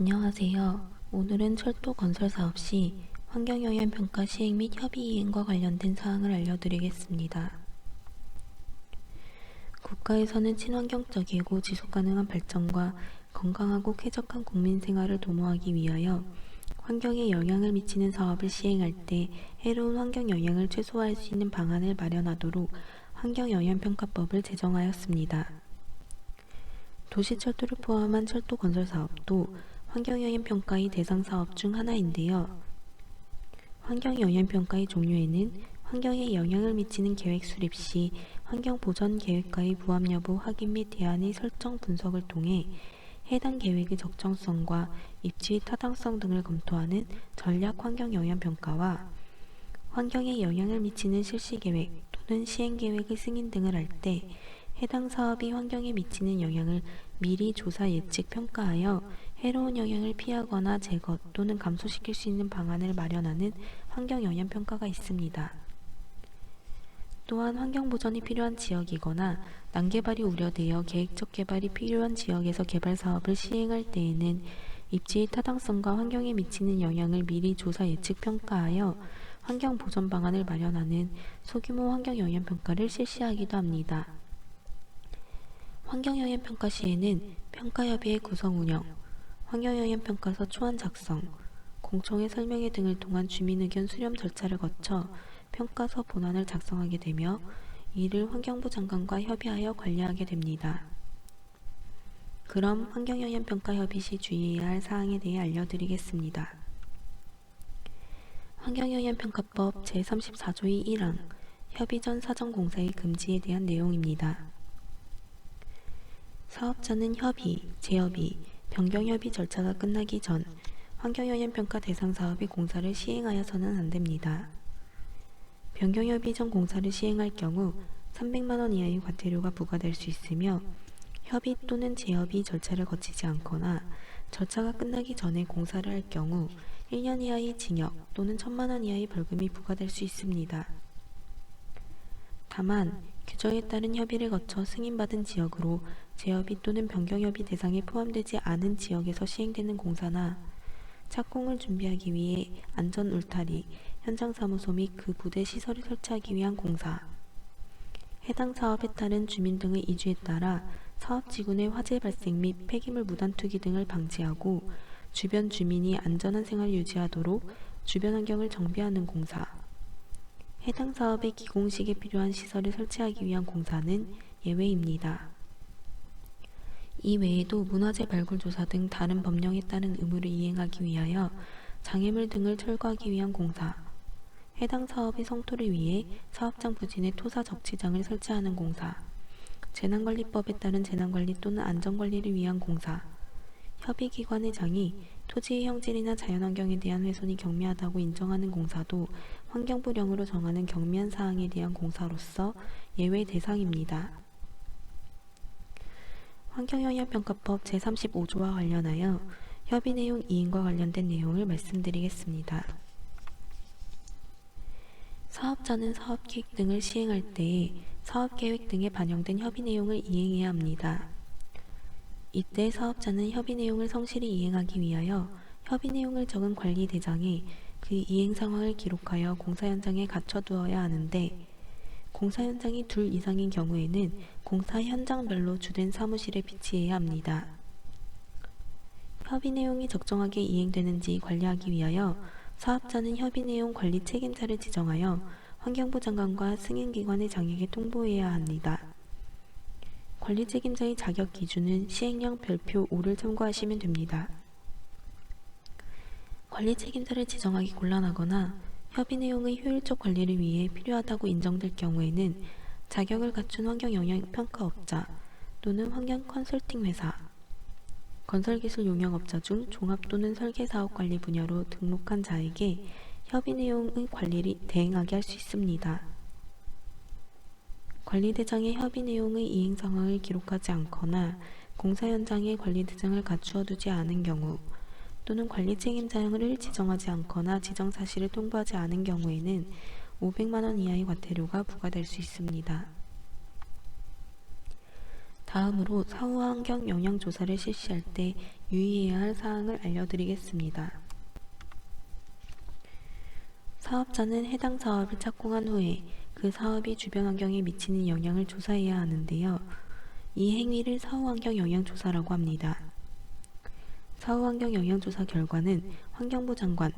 안녕하세요. 오늘은 철도 건설 사업 시 환경영향평가 시행 및 협의 이행과 관련된 사항을 알려드리겠습니다. 국가에서는 친환경적이고 지속가능한 발전과 건강하고 쾌적한 국민 생활을 도모하기 위하여 환경에 영향을 미치는 사업을 시행할 때 해로운 환경 영향을 최소화할 수 있는 방안을 마련하도록 환경영향평가법을 제정하였습니다. 도시철도를 포함한 철도 건설 사업도 환경영향평가의 대상 사업 중 하나인데요. 환경영향평가의 종류에는 환경에 영향을 미치는 계획 수립 시 환경보전 계획과의 부합 여부 확인 및 대안의 설정 분석을 통해 해당 계획의 적정성과 입지의 타당성 등을 검토하는 전략 환경영향평가와 환경에 영향을 미치는 실시계획 또는 시행계획의 승인 등을 할 때 해당 사업이 환경에 미치는 영향을 미리 조사 예측 평가하여 해로운 영향을 피하거나 제거 또는 감소시킬 수 있는 방안을 마련하는 환경영향평가가 있습니다. 또한 환경보전이 필요한 지역이거나 난개발이 우려되어 계획적 개발이 필요한 지역에서 개발 사업을 시행할 때에는 입지의 타당성과 환경에 미치는 영향을 미리 조사 예측 평가하여 환경보전 방안을 마련하는 소규모 환경영향평가를 실시하기도 합니다. 환경영향평가 시에는 평가협의회 구성 운영, 환경영향평가서 초안 작성, 공청회 설명회 등을 통한 주민의견 수렴 절차를 거쳐 평가서 본안을 작성하게 되며 이를 환경부 장관과 협의하여 관리하게 됩니다. 그럼 환경영향평가 협의 시 주의해야 할 사항에 대해 알려드리겠습니다. 환경영향평가법 제34조의 1항 협의 전 사전공사의 금지에 대한 내용입니다. 사업자는 협의, 재협의, 변경협의 절차가 끝나기 전 환경영향평가 대상 사업의 공사를 시행하여서는 안 됩니다. 변경협의 전 공사를 시행할 경우 300만원 이하의 과태료가 부과될 수 있으며 협의 또는 재협의 절차를 거치지 않거나 절차가 끝나기 전에 공사를 할 경우 1년 이하의 징역 또는 1,000만원 이하의 벌금이 부과될 수 있습니다. 다만 규정에 따른 협의를 거쳐 승인받은 지역으로 재협의 또는 변경협의 대상에 포함되지 않은 지역에서 시행되는 공사나 착공을 준비하기 위해 안전 울타리, 현장 사무소 및 그 부대 시설을 설치하기 위한 공사, 해당 사업에 따른 주민 등의 이주에 따라 사업지구 내 화재 발생 및 폐기물 무단 투기 등을 방지하고 주변 주민이 안전한 생활을 유지하도록 주변 환경을 정비하는 공사, 해당 사업의 기공식에 필요한 시설을 설치하기 위한 공사는 예외입니다. 이 외에도 문화재 발굴 조사 등 다른 법령에 따른 의무를 이행하기 위하여 장애물 등을 철거하기 위한 공사, 해당 사업의 성토를 위해 사업장 부진에 토사 적치장을 설치하는 공사, 재난관리법에 따른 재난관리 또는 안전관리를 위한 공사, 협의기관의 장이 토지의 형질이나 자연환경에 대한 훼손이 경미하다고 인정하는 공사도 환경부령으로 정하는 경미한 사항에 대한 공사로서 예외 대상입니다. 환경영향평가법 제35조와 관련하여 협의 내용 이행과 관련된 내용을 말씀드리겠습니다. 사업자는 사업계획 등을 시행할 때에 사업계획 등에 반영된 협의 내용을 이행해야 합니다. 이때 사업자는 협의 내용을 성실히 이행하기 위하여 협의 내용을 적은 관리대장에 그 이행 상황을 기록하여 공사 현장에 갖춰두어야 하는데 공사 현장이 둘 이상인 경우에는 공사 현장별로 주된 사무실에 비치해야 합니다. 협의 내용이 적정하게 이행되는지 관리하기 위하여 사업자는 협의 내용 관리 책임자를 지정하여 환경부 장관과 승인기관의 장에게 통보해야 합니다. 관리 책임자의 자격 기준은 시행령 별표 5를 참고하시면 됩니다. 관리 책임자를 지정하기 곤란하거나 협의 내용의 효율적 관리를 위해 필요하다고 인정될 경우에는 자격을 갖춘 환경영향평가업자 또는 환경 컨설팅 회사, 건설기술 용역업자 중 종합 또는 설계사업 관리 분야로 등록한 자에게 협의 내용의 관리를 대행하게 할 수 있습니다. 관리대장의 협의 내용의 이행 상황을 기록하지 않거나 공사 현장에 관리대장을 갖추어 두지 않은 경우 또는 관리 책임자를 지정하지 않거나 지정 사실을 통보하지 않은 경우에는 500만원 이하의 과태료가 부과될 수 있습니다. 다음으로 사후 환경 영향 조사를 실시할 때 유의해야 할 사항을 알려드리겠습니다. 사업자는 해당 사업을 착공한 후에 그 사업이 주변 환경에 미치는 영향을 조사해야 하는데요. 이 행위를 사후 환경 영향 조사라고 합니다. 사후 환경 영향 조사 결과는 환경부 장관,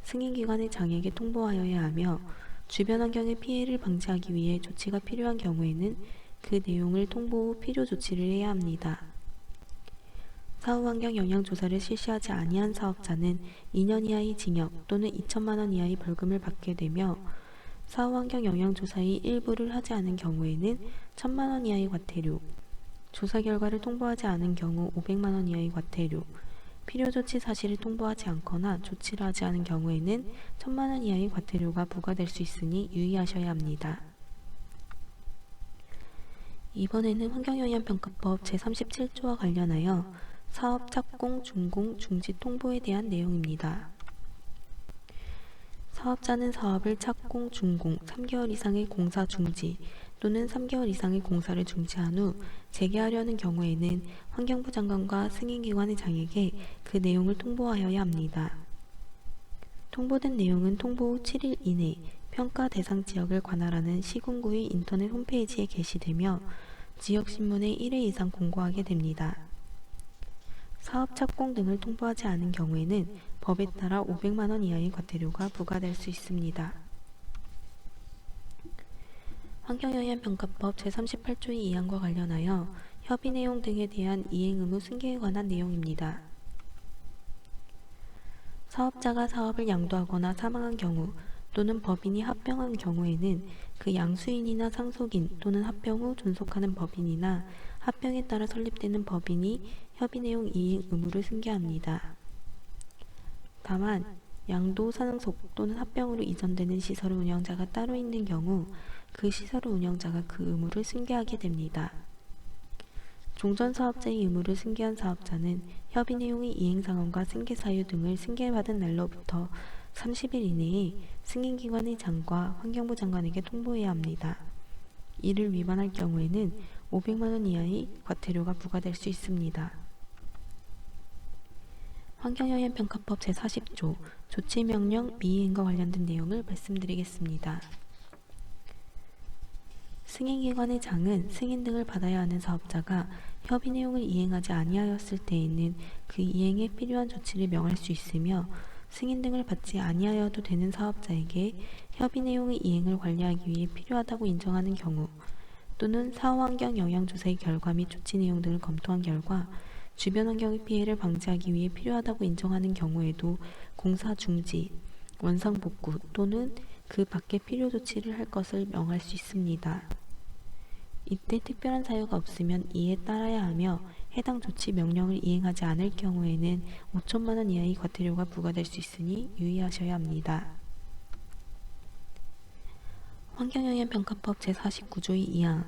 승인기관의 장에게 통보하여야 하며 주변 환경의 피해를 방지하기 위해 조치가 필요한 경우에는 그 내용을 통보 후 필요 조치를 해야 합니다. 사후 환경 영향 조사를 실시하지 아니한 사업자는 2년 이하의 징역 또는 2천만 원 이하의 벌금을 받게 되며 사후 환경 영향 조사의 일부를 하지 않은 경우에는 1천만 원 이하의 과태료, 조사 결과를 통보하지 않은 경우 500만 원 이하의 과태료, 필요 조치 사실을 통보하지 않거나 조치를 하지 않은 경우에는 1천만 원 이하의 과태료가 부과될 수 있으니 유의하셔야 합니다. 이번에는 환경영향평가법 제37조와 관련하여 사업 착공, 준공, 중지 통보에 대한 내용입니다. 사업자는 사업을 착공, 준공 3개월 이상의 공사 중지 또는 3개월 이상의 공사를 중지한 후 재개하려는 경우에는 환경부 장관과 승인기관의 장에게 그 내용을 통보하여야 합니다. 통보된 내용은 통보 후 7일 이내 평가 대상 지역을 관할하는 시군구의 인터넷 홈페이지에 게시되며 지역신문에 1회 이상 공고하게 됩니다. 사업 착공 등을 통보하지 않은 경우에는 법에 따라 500만 원 이하의 과태료가 부과될 수 있습니다. 환경영향평가법 제38조의 이항과 관련하여 협의 내용 등에 대한 이행 의무 승계에 관한 내용입니다. 사업자가 사업을 양도하거나 사망한 경우 또는 법인이 합병한 경우에는 그 양수인이나 상속인 또는 합병 후 존속하는 법인이나 합병에 따라 설립되는 법인이 협의 내용 이행 의무를 승계합니다. 다만 양도, 상속 또는 합병으로 이전되는 시설 운영자가 따로 있는 경우 그 시설 운영자가 그 의무를 승계하게 됩니다. 종전사업자의 의무를 승계한 사업자는 협의 내용의 이행상황과 승계 사유 등을 승계받은 날로부터 30일 이내에 승인기관의 장과 환경부 장관에게 통보해야 합니다. 이를 위반할 경우에는 500만 원 이하의 과태료가 부과될 수 있습니다. 환경영향평가법 제40조 조치명령 미이행과 관련된 내용을 말씀드리겠습니다. 승인기관의 장은 승인 등을 받아야 하는 사업자가 협의 내용을 이행하지 아니하였을 때에는 그 이행에 필요한 조치를 명할 수 있으며 승인 등을 받지 아니하여도 되는 사업자에게 협의 내용의 이행을 관리하기 위해 필요하다고 인정하는 경우 또는 사후환경 영향조사의 결과 및 조치 내용 등을 검토한 결과 주변 환경의 피해를 방지하기 위해 필요하다고 인정하는 경우에도 공사 중지, 원상 복구 또는 그 밖의 필요 조치를 할 것을 명할 수 있습니다. 이때 특별한 사유가 없으면 이에 따라야 하며 해당 조치 명령을 이행하지 않을 경우에는 5천만 원 이하의 과태료가 부과될 수 있으니 유의하셔야 합니다. 환경영향평가법 제49조의 2항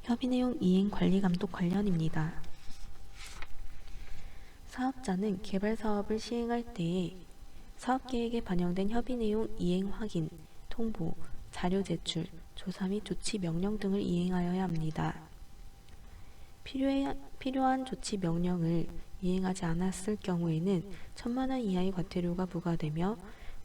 협의 내용 이행 관리 감독 관련입니다. 사업자는 개발 사업을 시행할 때에 사업계획에 반영된 협의 내용 이행 확인, 통보, 자료 제출, 조사 및 조치 명령 등을 이행하여야 합니다. 필요한 조치 명령을 이행하지 않았을 경우에는 1천만 원 이하의 과태료가 부과되며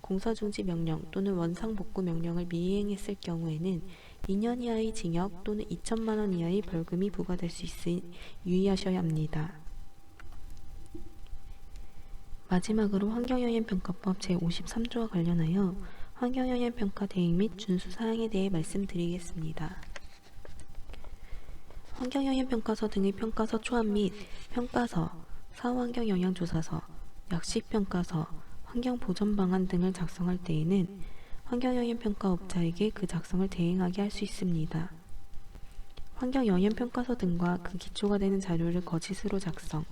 공사중지 명령 또는 원상복구 명령을 미이행했을 경우에는 2년 이하의 징역 또는 2천만 원 이하의 벌금이 부과될 수 있으니 유의하셔야 합니다. 마지막으로 환경영향평가법 제53조와 관련하여 환경영향평가 대행 및 준수 사항에 대해 말씀드리겠습니다. 환경영향평가서 등의 평가서 초안 및 평가서, 사후환경영향조사서, 약식평가서, 환경보전방안 등을 작성할 때에는 환경영향평가업자에게 그 작성을 대행하게 할 수 있습니다. 환경영향평가서 등과 그 기초가 되는 자료를 거짓으로 작성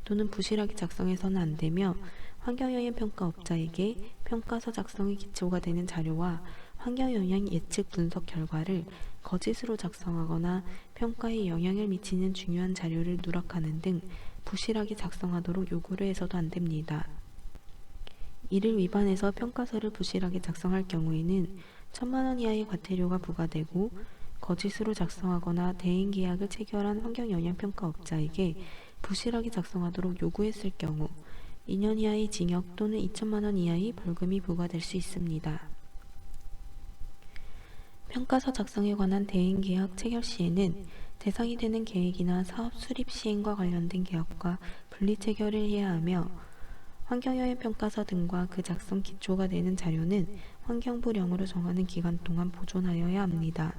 또는 부실하게 작성해서는 안 되며 환경영향평가업자에게 평가서 작성의 기초가 되는 자료와 환경영향 예측 분석 결과를 거짓으로 작성하거나 평가에 영향을 미치는 중요한 자료를 누락하는 등 부실하게 작성하도록 요구를 해서도 안 됩니다. 이를 위반해서 평가서를 부실하게 작성할 경우에는 1천만 원 이하의 과태료가 부과되고 거짓으로 작성하거나 대행 계약을 체결한 환경영향평가업자에게 부실하게 작성하도록 요구했을 경우 2년 이하의 징역 또는 2천만 원 이하의 벌금이 부과될 수 있습니다. 평가서 작성에 관한 대행 계약 체결 시에는 대상이 되는 계획이나 사업 수립 시행과 관련된 계약과 분리 체결을 해야 하며 환경영향평가서 등과 그 작성 기초가 되는 자료는 환경부령으로 정하는 기간 동안 보존하여야 합니다.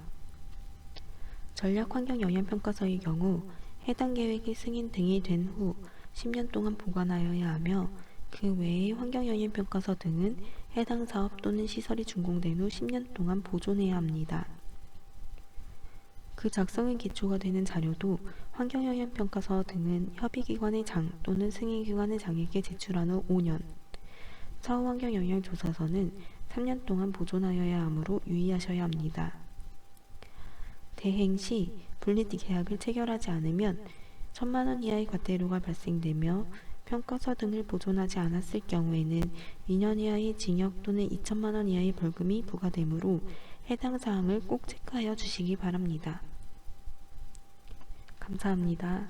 전략환경영향평가서의 경우 해당 계획이 승인 등이 된 후 10년 동안 보관하여야 하며 그 외의 환경영향평가서 등은 해당 사업 또는 시설이 준공된 후 10년 동안 보존해야 합니다. 그 작성의 기초가 되는 자료도 환경영향평가서 등은 협의기관의 장 또는 승인기관의 장에게 제출한 후 5년, 사후환경영향조사서는 3년 동안 보존하여야 하므로 유의하셔야 합니다. 대행 시 분리계약을 체결하지 않으면 1천만 원 이하의 과태료가 발생되며 평가서 등을 보존하지 않았을 경우에는 2년 이하의 징역 또는 2천만 원 이하의 벌금이 부과되므로 해당 사항을 꼭 체크하여 주시기 바랍니다. 감사합니다.